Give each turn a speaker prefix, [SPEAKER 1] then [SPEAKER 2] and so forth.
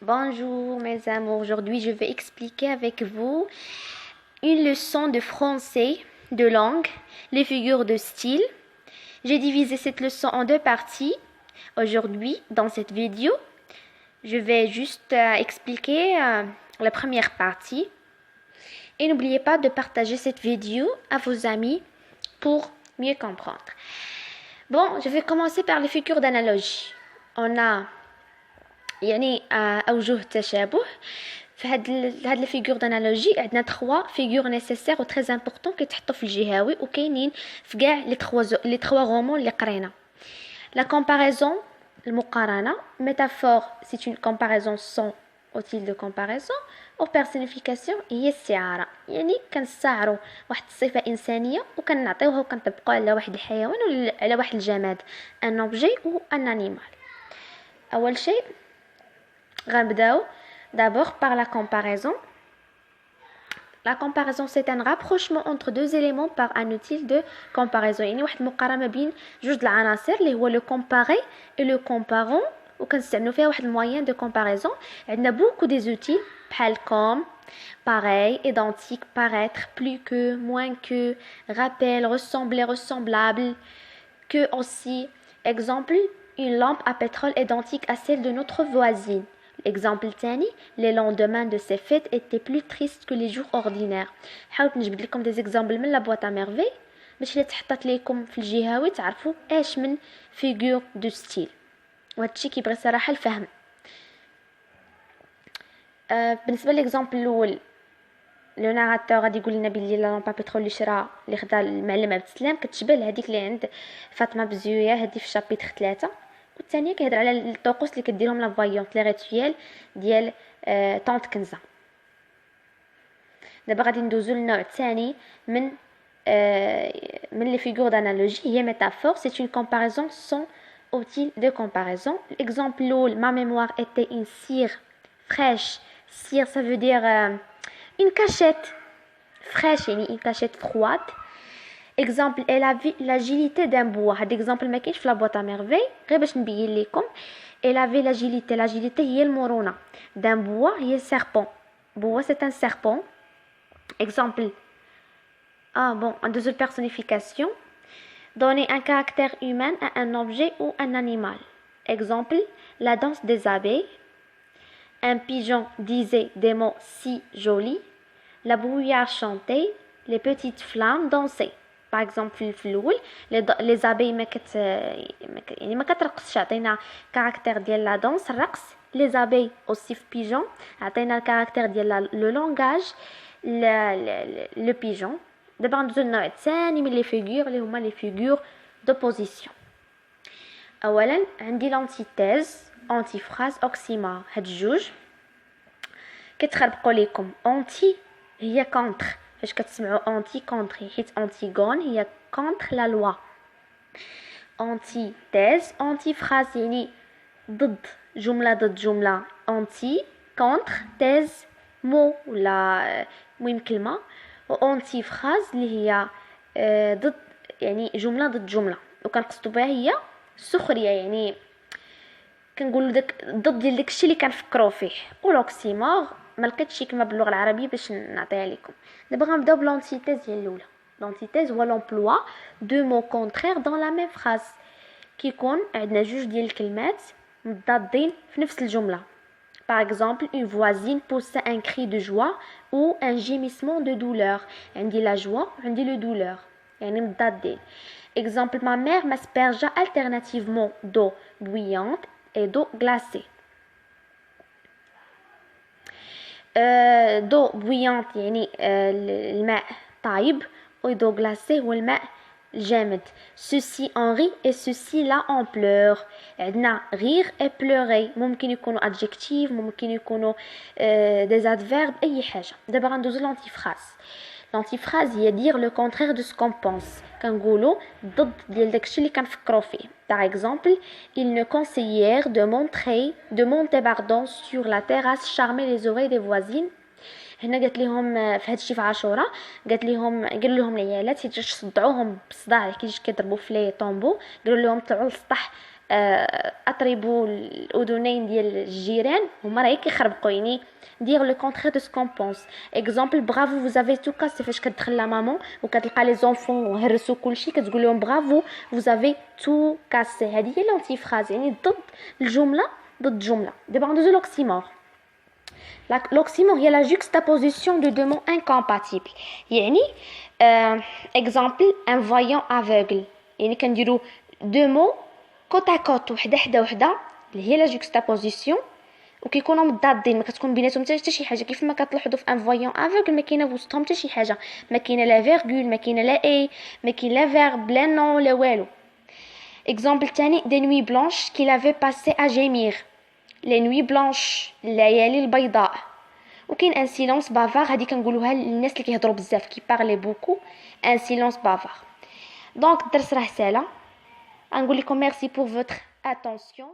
[SPEAKER 1] Bonjour mes amours, aujourd'hui je vais expliquer avec vous une leçon de français, de langue, les figures de style. J'ai divisé cette leçon en deux parties. Aujourd'hui, dans cette vidéo, je vais juste expliquer la première partie. Et n'oubliez pas de partager cette vidéo à vos amis pour mieux comprendre. Bon, je vais commencer par les figures d'analogie. On a يعني أوجه تشابه في هاد الفيغور دانالوجي عندنا 3 فيغور نيسيسير و تري امبورطون كيتحطوا في الجهوي وكاينين في كاع لي 3 غومون اللي قرينا. لا كومباريزون المقارنه ميتافور سي اون كومباريزون سون اوتيل دو كومباريزون او بيرسونيفيكاسيون هي السعاره، يعني كنستعاروا واحد الصفه انسانيه وكنعطيوها وكنطبقوها على واحد الحيوان ولا على واحد الجماد، ان اوبجي او ان انيمال. اول شيء غنبداو d'abord par la comparaison. La comparaison c'est un rapprochement entre deux éléments par un outil de comparaison. يعني واحد المقارنه ما بين جوج العناصر اللي هو لو كومباري et le comparant وكنستعملوا فيها واحد الموين دو كومباريزون. عندنا beaucoup des outils بحال comme pareil, identique, paraître, plus que, moins que, rappel, ressembler, ressemblable, que aussi. Exemple, une lampe à pétrole identique à celle de notre voisine. Exemple تاني, les lendemains de ces fêtes étaient plus tristes que les jours ordinaires. حاولت نجبد لكم des exemples من la boîte à merveille باش اللي تحطت لكم في الجهوي تعرفوا ايش من figure de style. وهادشي كيبغي صراحه الفهم. بالنسبه للاكزامبل الاول لو ناراتور غادي يقول لنا بلي لا لامبا بترول اللي شرا اللي خدا المعلم عبد السلام كتشبه لهذيك اللي عند فاطمه بزويه هذه في شابيتر 3. والثانيه كيهضر على الطقوس اللي كديرهم لا فايونت لي ريتويال ديال طونط كنزه. دابا غادي ندوزو للنوع الثاني من لي فيغور دانالوجي هي ميتافور. سي اون كومباريزون سون outil de comparaison. L'exemple الاول ma mémoire était une cire fraîche. Cire ça veut dire une cachette fraîche, يعني une cachette froide. Exemple, elle avait l'agilité d'un bois. هاد exemple ما كاينش في لا بواط ا ميرفي غير باش نبين لكم. Elle avait l'agilité هي المرونة. d'un bois هي serpent. bois c'est un serpent. Exemple, en deuxième personnification, donner un caractère humain à un objet ou un animal. Exemple, la danse des abeilles. Un pigeon disait des mots si jolis. La brouillard chantait. Les petites flammes dansaient. Par exemple في الاول les abeilles ما كترقصش عطينا كاركتير ديال لا دانس الرقص. les abeilles aussi في pigeon عطينا الكاركتير ديال لو لونغاج لو pigeon. دابا غندوزو للنوع الثاني من لي فيغور اللي هما لي فيغور دوبوزيسيون. اولا عندي لانتيتيز انتي فراز اوكسيمار. هاد الجوج كيتخربقوا لكم. انتي هي كونتر فاش كتسمعوا انتي كونتر حيت انتيغون هي كونتر لا لوا. انتي تيز انتي فراز يعني ضد جمله ضد جمله. انتي كونتر تيز مو ولا مهم كلمه. وانتي فراز اللي هي ضد يعني جمله ضد جمله وكنقصدوا بها هي السخريه، يعني كنقولوا داك ضد ديال داكشي اللي كنفكروا فيه. ولوكسيمور ما لقيتش كلمه باللغه العربيه باش نعطيها لكم. دابا غنبداو بلونتيتيز ديال الاولى. لونتيتيز هو لومبلوا دو مو كونترير دون لا ميم فراز. كيكون عندنا جوج ديال الكلمات مضادين في نفس الجمله. Par exemple, une voisine poussa un cri de joie ou un gémissement de douleur. عندي la joie, عندي le douleur. يعني مضادين. Exemple, ma mère m'aspergea alternativement d'eau bouillante et d'eau glacée. d'eau bouillante يعني الماء طايب و d'eau glacée هو الماء الجامد. ceci en rit et ceci là en pleure. عندنا rire et pleurer ممكن يكونوا adjectif ممكن يكونوا des adverbes اي حاجه. دابا غندوزو لانتيفراز. لانتيفراز هي dire le contraire de ce qu'on pense. كنقولوا ضد ديال داكشي اللي كنفكروا فيه. par exemple, ils ne conseillèrent de monter sur la terrasse charmer les oreilles des voisines. هنا قالت لهم في هادشي في عاشوراء قالوا لهم العيالات حيت صدعوهم بصداع كيجي كيضربوا في لي طومبو. قالوا لهم طلعوا للسطح اطربوا الاذنين ديال الجيران هما راه كيخربقوا يعني dire le contraire de ce qu'on pense. Exemple, bravo, vous avez tout cassé. فاش كتدخل لا مامون وكتلقى لي زونفون هرسوا كلشي كتقول لهم برافو vous avez tout cassé. هذه هي لونتي فراز يعني ضد الجمله ضد جمله. دابا غندوزو لوكسيمور. L'oxymore هي la juxtaposition de deux mots incompatibles. يعني exemple un voyant aveugle يعني كنديروا deux mots côte à côte وحده اللي هي la juxtaposition وكيكونوا مضادين ما كتكون بيناتهم حتى شي حاجه كيف ما كتلاحظوا في ان فويون افيغل ما كاينه وسطهم حتى شي حاجه ما كاينه لا فيرغول ما كاينه لا اي ما كاين لا فيرب لا نون لا والو اكزامبل ثاني دي نوي بلانش كي لافي باسي ا جيمير لي نوي بلانش الليالي البيضاء وكاين ان سيلونس بافار هذه كنقولوها للناس اللي كيهضروا بزاف كي بارلي بوكو ان سيلونس بافار دونك الدرس راه سالا غنقول لكم ميرسي بور فوتر اتونسيون